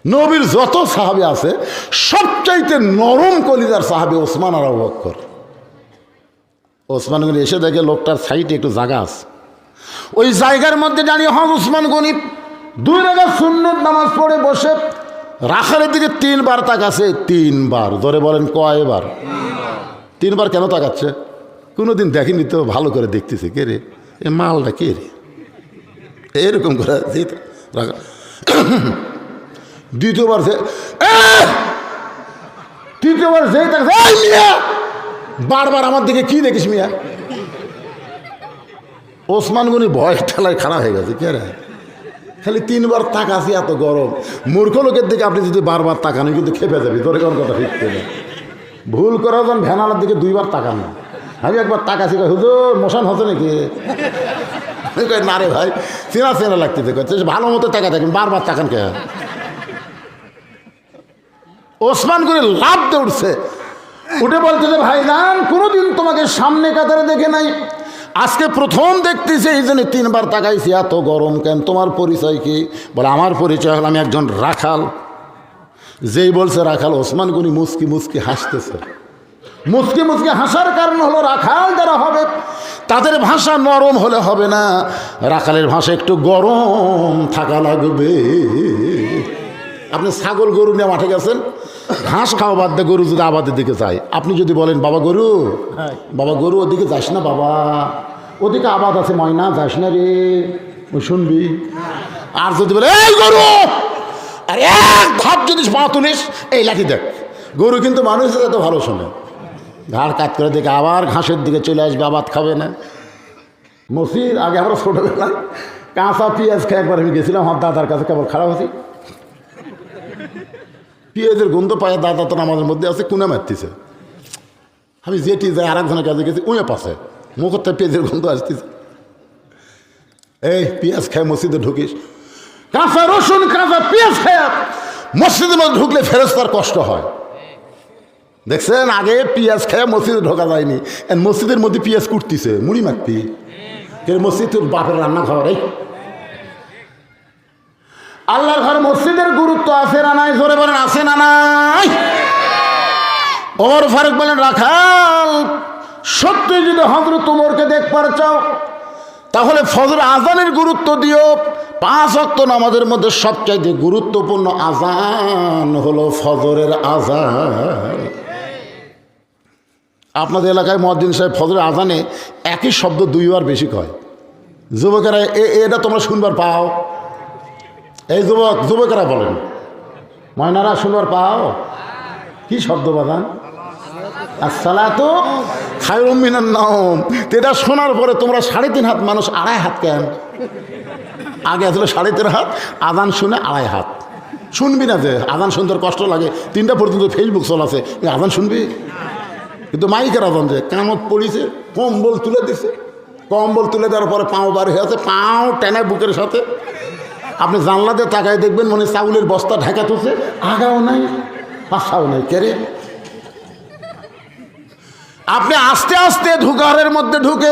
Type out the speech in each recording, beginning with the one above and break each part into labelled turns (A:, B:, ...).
A: নবীর যত সাহাবী আছে সবচাইতে নরম কলিজার সাহাবী ওসমান আর আবু বকর। ওসমান গনি এসে দেখে লোকটার সাইডে একটু জায়গা আছে, ওই জায়গার মধ্যে দাঁড়িয়ে হন ওসমান গনি 2 রাকাত সুন্নত নামাজ পড়ে বসে রাখালের দিকে 3 বার তাকাচ্ছে। 3 বার। ধরে বলেন কয়বার? 3 বার। কেন তাকাচ্ছে? কোনোদিন দেখেনি তো, ভালো করে দেখতেছে, কে রে এ মালটা, কে রে এরকম করে। দ্বিতীয়বার তৃতীয়বার যেই তাকাচ্ছে, এই মিয়া বারবার আমার দিকে কি দেখিস মিয়া? ওসমান গনি ভয় ঠেলায় খাড়া হয়ে গেছে, কে রে খালি 3 বার তাকাছি, এত গরম। মূর্খ লোকের দিকে আপনি যদি বারবার তাকান কিন্তু খেপে যাবি, তোর কোন কথা ঠিক করে। ভুল করা যান ভ্যানালার দিকে 2 বার তাকান না। আমি একবার তাকাছি, হুজুর মশান হচ্ছে নাকি? না রে ভাই, চেনা চেনা লাগতেছে, ভালো মতো তাকা থাকেন, বারবার তাকান কে? ওসমান গনি লাফ দিয়ে উঠছে, উঠে বলতেছে ভাই জান, কোনোদিন তোমাকে সামনে কাতারে দেখে নাই, আজকে প্রথম দেখতেছি, এই জন্য 3 বার তাকাইছি। এত গরম কেন? তোমার পরিচয় কি? বলে আমার পরিচয় হল আমি একজন রাখাল। যেই বলছে রাখাল, ওসমান গনি মুচকি মুচকি হাসতেছে। মুচকি মুচকি হাসার কারণ হলো রাখাল যারা হবে তাদের ভাষা নরম হলে হবে না, রাখালের ভাষা একটু গরম থাকা লাগবে। আপনি ছাগল গরু নিয়ে মাঠে গেছেন, ঘাস খাওয়া বাদ দিয়ে গরু যদি আবাদের দিকে যায়, আপনি যদি বলেন বাবা গরু ওদিকে যাস না বাবা, ওদিকে আবাদ আছে ময়না, যাস না রে, ওই শুনবি। আর যদি বলে এই গরু, আর এক ধাপ যদি পা তুলিস, এই লাঠি দেখ। গরু কিন্তু মানুষের এত ভালো শোনে, ঘাড় কাত করে দেখে আবার ঘাসের দিকে চলে আসবে, আবাদ খাবে না। মসজিদ আগে আমরা ছোটবেলায় কাঁচা পেঁয়াজ খেয়ে একবার আমি গেছিলাম আমার দাদার কাছে, কেবল খারাপ হয়েছি, পেঁয়াজের গন্ধ পায়ে দাদা তো আমাদের মধ্যে আছে, কুনা মারতেছে। আমি যেটি যাই আর একজনের কাছে গেছি, উঁয়ে পাশে মুখতে পেঁয়াজের গন্ধ আসতেছে। এই পেঁয়াজ খেয়ে মসজিদে ঢুকিস, কাঁচা রসুন কাঁচা পেঁয়াজ খেয়ে মসজিদের মধ্যে ঢুকলে ফেরেশতার কষ্ট হয়। দেখছেন, আগে পেঁয়াজ খেয়ে মসজিদে ঢোকা যায়নি, মসজিদের মধ্যে পেঁয়াজ কুটতিছে, মুড়ি মাখতি। মসজিদ তোর বাপের রান্না খাওয়ার। এই আল্লাহর ঘর মসজিদের গুরুত্ব আছে না নাই? জোরে বলেন আছে না নাই? ওমর ফারুক বলেন রাখাল, সত্যি যদি হযরত ওমরকে দেখবার চাও তাহলে ফজর আজানের গুরুত্ব দিও। 5 ওয়াক্ত নামাজের মধ্যে সবচাইতে গুরুত্বপূর্ণ আজান হলো ফজরের আজান। আপনাদের এলাকায় মুয়াজ্জিন সাহেব ফজরের আজানে একই শব্দ 2 বার বেশি কয়। যুবকেরা এটা তোমরা শুনবার পাও? এই যুবকেরা বলেন, ময়নারা শুনবার পাও? কি শব্দ বাজান? আসসালাতু খায়রুম মিনান নাওম। এটা শোনার পরে তোমরা 3.5 হাত মানুষ 2.5 হাত কেন? আগে আসলে 3.5 হাত, আজান শুনে 2.5 হাত। শুনবি না যে আজান শুনতে কষ্ট লাগে, 3টা পর্যন্ত ফেসবুক চলাছে, আজান শুনবি? কিন্তু মাইকের আজান যে কামত পড়িছে, কম্বল তুলে দিছে, কম্বল তুলে দেওয়ার পরে পাও বার হয়ে আছে, পাও টেনে বুকের সাথে। আপনি জানলা দিয়ে তাকায় দেখবেন মনে চাউলের বস্তা ঢাকা তুলছে, আগাও নাই পাশাও নাই, কেরে। আপনি আস্তে আস্তে ঘরের মধ্যে ঢুকে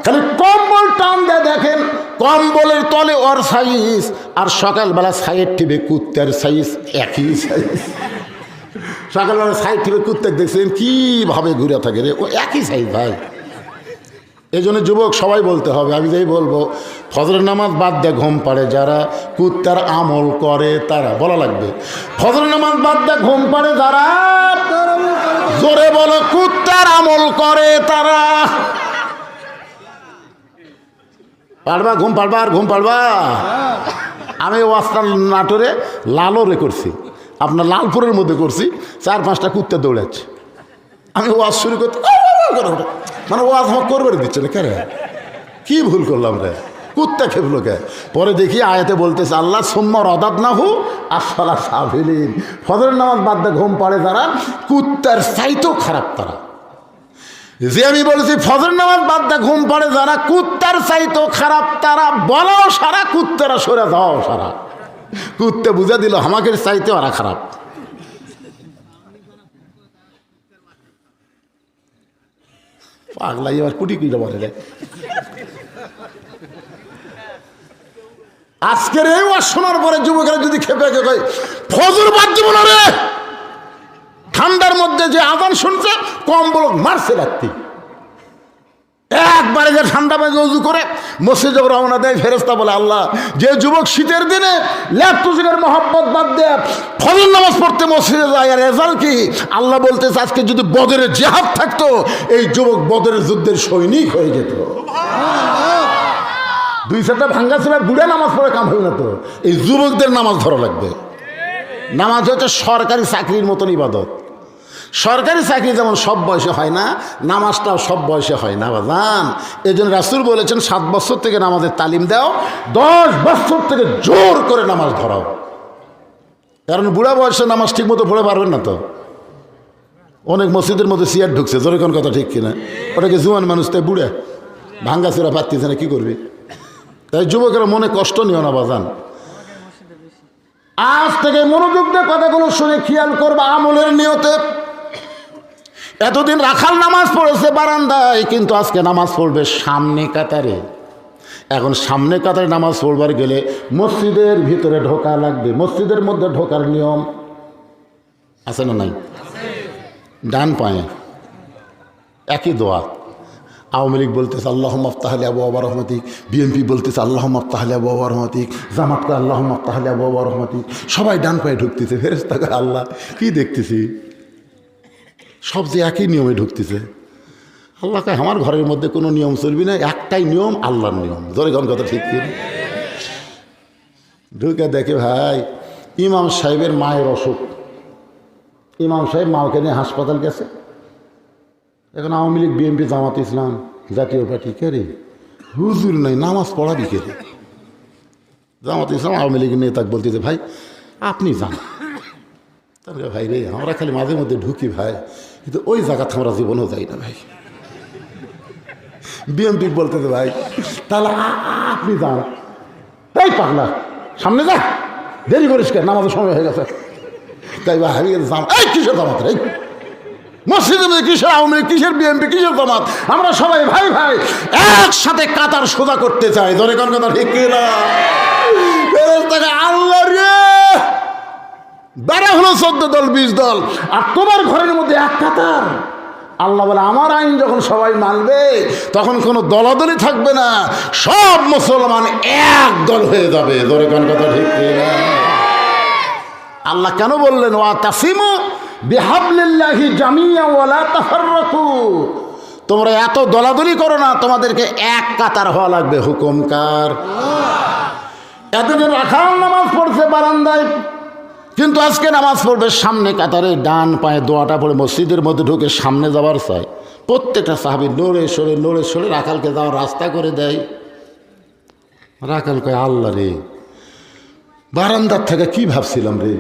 A: খালি কম্বল টান দিয়ে দেখেন, কম্বলের তলে ওর সাইজ আর সকালবেলা সাইড টিপে কুত্তার সাইজ একই সাইজ। সকালবেলা সাইড টিপে কুত্তার দেখছেন কীভাবে ঘুরে থাকে রে, ও একই সাইজ ভাই। এই জন্য যুবক সবাই বলতে হবে, আমি যেই বলবো, ফজরের নামাজ বাদ দিয়ে ঘুম পাড়ে যারা কুত্তার আমল করে তারা, বলা লাগবে ফজরের নামাজ বাদ দিয়ে ঘুম পাড়ে যারা, জোরে বলো কুত্তার আমল করে তারা। পারবা? ঘুম পারবা? আর ঘুম পারবা? আমি ওয়াস্তার নাটোরে লালরে করছি, আপনার লালপুরের মধ্যে করছি, 4-5টা কুত্তা দৌড়াচ্ছে। আমি ওয়াজ শুরু করতে মানে ওয়াজ আমার করবে দিচ্ছে না, কেন? কি ভুল করলাম রে, কুত্তা খেপলো কে? পরে দেখি আয়াতে বলতেছে আল্লাহ সুম্মা রাদাদনাহু আসফালা সাফিলিন। ফজরের নামাজ বাদ দিয়ে ঘুম পাড়ে যারা কুত্তার চাইতেও খারাপ তারা। যে আমি বলেছি ফজরের নামাজ বাদ দিয়ে ঘুম পাড়ে যারা কুত্তার চাইতেও খারাপ তারা, বলাও সারা, কুত্তারা সরে যাওয়াও সারা। কুত্তে বুঝে দিল আমাকে চাইতে ওরা খারাপ। পাগলা এবার কুটি কুইটা বলে রে। আজকের এই ওয়াজ শোনার পরে যুবকেরা যদি খেপে খেপে ফজর বাদ দিব না রে, ঠান্ডার মধ্যে যে আজান শুনছে কম্বল মারছে রাত্রি, একবারে যে ঠান্ডা মেঘে উজু করে মসজিদে যখন রওনা দেয়, ফেরেশতা বলে আল্লাহ যে যুবক শীতের দিনে ল্যাপটুসিনের মহব্বত বাদ দেয় ফজর নামাজ পড়তে মসজিদে যায়, আর রেজাল্ট কি? আল্লাহ বলতেছে আজকে যদি বদরের জিহাদ থাকতো এই যুবক বদরের যুদ্ধের সৈনিক হয়ে যেত। দুই চারটা ভাঙ্গা ছিল বুড়ে নামাজ পড়ে কাম হই না তো, এই যুবকদের নামাজ ধরা লাগবে। নামাজ হচ্ছে সরকারি চাকরির মতন ইবাদত। সরকারি চাকরি যেমন সব বয়সে হয় না, নামাজটাও সব বয়সে হয় না বাজান। এই জন্য রাসূল বলেছেন 7 বছর থেকে নামাজের তালিম দাও, 10 বছর থেকে জোর করে নামাজ ধরাও। কারণ বুড়া বয়সে নামাজ ঠিক মতো পড়ে পারবেন না তো। অনেক মসজিদের মধ্যে সিয়ার ঢুকছে, জোরে কোন কথা ঠিক কিনা? ওটাকে জুয়ান মানুষ তাই বুড়া ভাঙ্গা চোরা পারতেছে না, কি করবি? তাই যুবকেরা মনে কষ্ট নিও না বাজান। আজ থেকে মনোযোগ দিয়ে কথাগুলো শুনে খেয়াল করবা আমলের নিয়তে। এতদিন রাখাল নামাজ পড়েছে বারান্দায়, কিন্তু আজকে নামাজ পড়বে সামনে কাতারে। এখন সামনে কাতারে নামাজ পড়বার গেলে মসজিদের ভিতরে ঢোকা লাগবে। মসজিদের মধ্যে ঢোকার নিয়ম আছে না নাই? ডান পায়ে একই দোয়া। আওয়ামী লীগ বলতেছে আল্লাহুম্মা আফতাহ লি আবওয়াব রাহমাতিক, বিএনপি বলতেছে আল্লাহুম্মা আফতাহ লি আবওয়াব রাহমাতিক, জামাতকে আল্লাহুম্মা আফতাহ লি আবওয়াব রাহমাতিক। সবাই ডান পায়ে ঢুকতেছে। ফেরেশতা কয় আল্লাহ কি দেখতেছি, সব যে একই নিয়মে ঢুকতেছে। আল্লাহ কয় আমার ঘরের মধ্যে কোনো নিয়ম চলবি না, একটাই নিয়ম, আল্লাহর নিয়ম। জোরে কোন কথা ঠিক কি? ঢুকে দেখে ভাই ইমাম সাহেবের মায়ের অসুখ। ইমাম সাহেব মাকে নিয়ে হাসপাতাল গেছে। এখন আওয়ামী লীগ, বিএনপি, জামাত ইসলাম, জাতীয় পার্টি কে রে? হুজুর নাই, নামাজ পড়াবি কে রে? জামাত ইসলাম আওয়ামী লীগের নেতাকে বলতেছে ভাই আপনি যান। তাহলে ভাই রে আমরা খালি মাঝে মধ্যে ঢুকি ভাই, কিন্তু ওই জায়গাতে আমরা জীবনেও যাই না ভাই। বিএনপি বলতেছে ভাই তাহলে আপনি যান। তাই পাগলা সামনে যা, দেরি করিস কেন, নামাজের সময় হয়ে গেছে। তাই ভাই এই কিসের জামাত রে? মসজিদের মধ্যে কিসের আওয়ামী লীগ, কিসের বিএনপি, কিসের জামাত? আমরা সবাই ভাই ভাই একসাথে কাতার সোজা করতে চাই। ধরে কোন কথা ঠিক কিনা? আল্লাহ রে বেড়া হলো 14 দল 20 দল, আর তোমার ঘরের মধ্যে এক কাতার। আল্লাহ বলে আমার আইন যখন সবাই মানবে তখন কোনো দলাদলি থাকবে না, সব মুসলমান এক দল হয়ে যাবে। ধরে কোন কথা ঠিক কিনা? আল্লাহ কেন বললেন ওয়াতাসিমু বিহাবলিল্লাহি জামিয়া ওয়ালা তাফাররাকু? তোমরা এত দলাদলি করো না, তোমাদেরকে এক কাতার হওয়া লাগবে। হুকুম কার? এতদিন রাখাল নামাজ পড়ছে বারান্দায়, কিন্তু আজকে নামাজ পড়বে সামনে কাতারে। ডান পায়ে দোয়াটা পড়ে মসজিদের মধ্যে ঢুকে সামনে যাবার চায়। প্রত্যেকটা সাহাবী নড়ে সরে রাখালকে যাওয়ার রাস্তা করে দেয়। রাখাল কয় আল্লাহ রে বারান্দার থেকে কি ভাবছিলাম রে,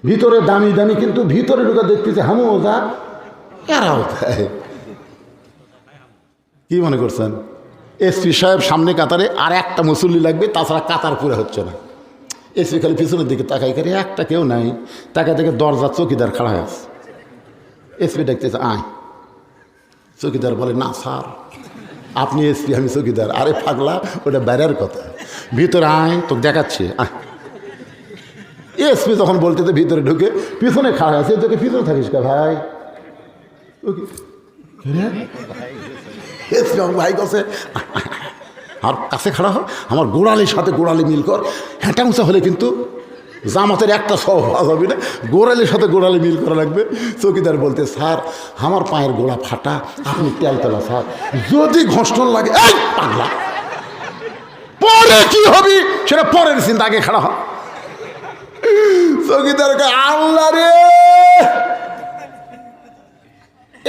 A: ভিতরে দামি দামি, কিন্তু ভিতরে ঢুকে দেখতেছে হামও যা এরাও দেয়। কি মনে করছেন? এসপি সাহেব সামনে কাতারে, আর একটা মুসল্লি লাগবে, তাছাড়া কাতার পুরে হচ্ছে না। এসপি খালি পিছনের দিকে তাকাই করে, একটা কেউ নাই। তাকায় দেখে দরজা চৌকিদার খাড়া হয়ে আছে। এসপি দেখতেছে আয়। চৌকিদার বলে না স্যার আপনি এসপি, আমি চৌকিদার। আরে পাগলা ওটা বাইরের কথা, ভিতরে আয় তোকে দেখাচ্ছে আয়। এসপি যখন বলতেছে ভিতরে ঢুকে পিছনে খাড়া আছে, তোকে পিছনে থাকিস কা ভাই? এসপি আমার ভাই কাছে আর কাছে খাড়া হয়, আমার গোড়ালির সাথে গোড়ালি মিল কর। হ্যাঁটা উঁচা হলে কিন্তু জামাতের একটা সব হওয়া যাবে না, গোড়ালির সাথে গোড়ালি মিল করা লাগবে। চৌকিদার বলতে স্যার আমার পায়ের গোড়া ফাটা, আপনি তেলতলা স্যার, যদি ঘষণ লাগে এই পাগলা পরে কি হবি সেটা পরের চিন্তা, আগে খাড়া হয়। চৌকিদারকে আল্লাহ রে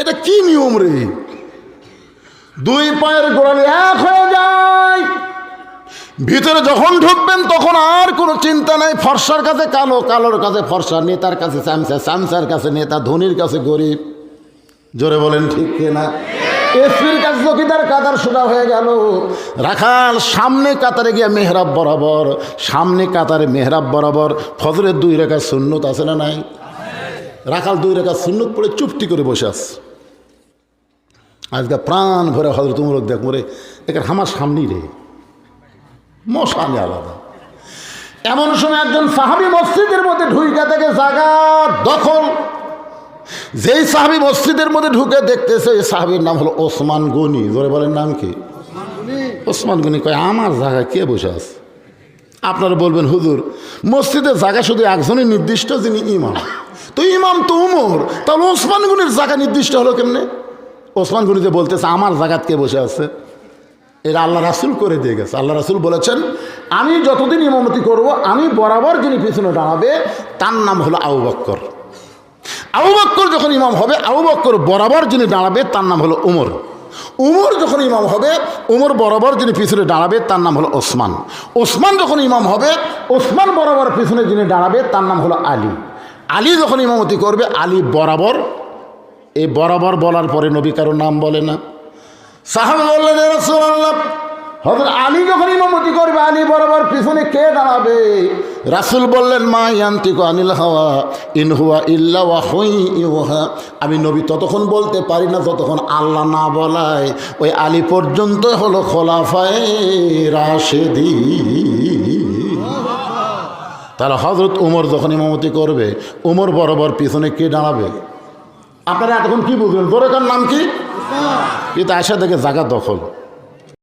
A: এটা কি নিয়ম রে? দুই পায়ের গোড়ালি এক হয়ে যায়। ভিতরে যখন ঢুকবেন তখন আর কোনো চিন্তা নাই। ফর্সার কাছে কালো, কালোর কাছে ফর্সা, নেতার কাছে চামচা, চামচার কাছে নেতা, ধনীর কাছে গরিব। জোরে বলেন ঠিক কিনা? এসপির কাছে চৌকিদার, কাতার সোজা হয়ে গেল। রাখাল সামনে কাতারে গিয়ে মেহরাব বরাবর, সামনে কাতারে মেহরাব বরাবর ফজরের 2 রাকাত সুন্নত আছে না নাই? রাখাল 2 রাকাত সুন্নত পড়ে চুপটি করে বসে আছে। আজকে প্রাণ ভরে হজরত উমর দেখ মরে এখানে আমার সামনেই রে, মশানে আলাদা। এমন সময় একজন সাহাবী মসজিদের মধ্যে ঢুকে থেকে জায়গা দখল। যেই সাহাবী মসজিদের মধ্যে ঢুকে দেখতেছে, এই সাহাবীর নাম হলো ওসমান গনি। জোরে বলেন নাম কি? ওসমান গনি। কয় আমার জায়গায় কে বসে আছে? আপনারা বলবেন হুজুর মসজিদের জায়গা শুধু একজনই নির্দিষ্ট, যিনি ইমাম। তো ইমাম তো উমর, তাহলে ওসমান গনির জায়গা নির্দিষ্ট হলো কেমনে? ওসমান গনি যে বলতেছে আমার জায়গাত কে বসে আছে, এরা আল্লাহ রাসূল করে দিয়ে গেছে। আল্লাহ রাসূল বলেছেন আমি যতদিন ইমামতি করব, আমি বরাবর যিনি পিছনে দাঁড়াবে তার নাম হলো আবু বকর। আবু বকর যখন ইমাম হবে, আবু বকর বরাবর যিনি দাঁড়াবে তার নাম হলো উমর। উমর যখন ইমাম হবে, উমর বরাবর যিনি পিছনে দাঁড়াবে তার নাম হলো ওসমান। ওসমান যখন ইমাম হবে, ওসমান বরাবর পিছনে যিনি দাঁড়াবে তার নাম হলো আলী। আলী যখন ইমামতি করবে, আলী বরাবর। এই বরাবর বলার পরে নবী কারোর নাম বলে না। সাহাবা বললেন ইয়া রাসূলুল্লাহ, হযরত আলী যখন ইমামতি করবে, আলী বরাবর পিছনে কে দাঁড়াবে? রাসূল বললেন মা ইয়ান্তিকু আনিল হাওয়া ইন হুয়া ইল্লা ওয়াহয়ুন ইউহা। আমি নবী ততক্ষণ বলতে পারি না যতক্ষণ আল্লাহ না বলায়। ওই আলী পর্যন্ত হলো খোলাফায়ে রাশেদিন। তাহলে হযরত উমর যখন ইমামতি করবে, উমর বরাবর পিছনে কে দাঁড়াবে? আপনারা এতক্ষণ কি বুঝলেন? জোরে কার নাম কি? কিন্তু আয়সা থেকে জায়গা দখল।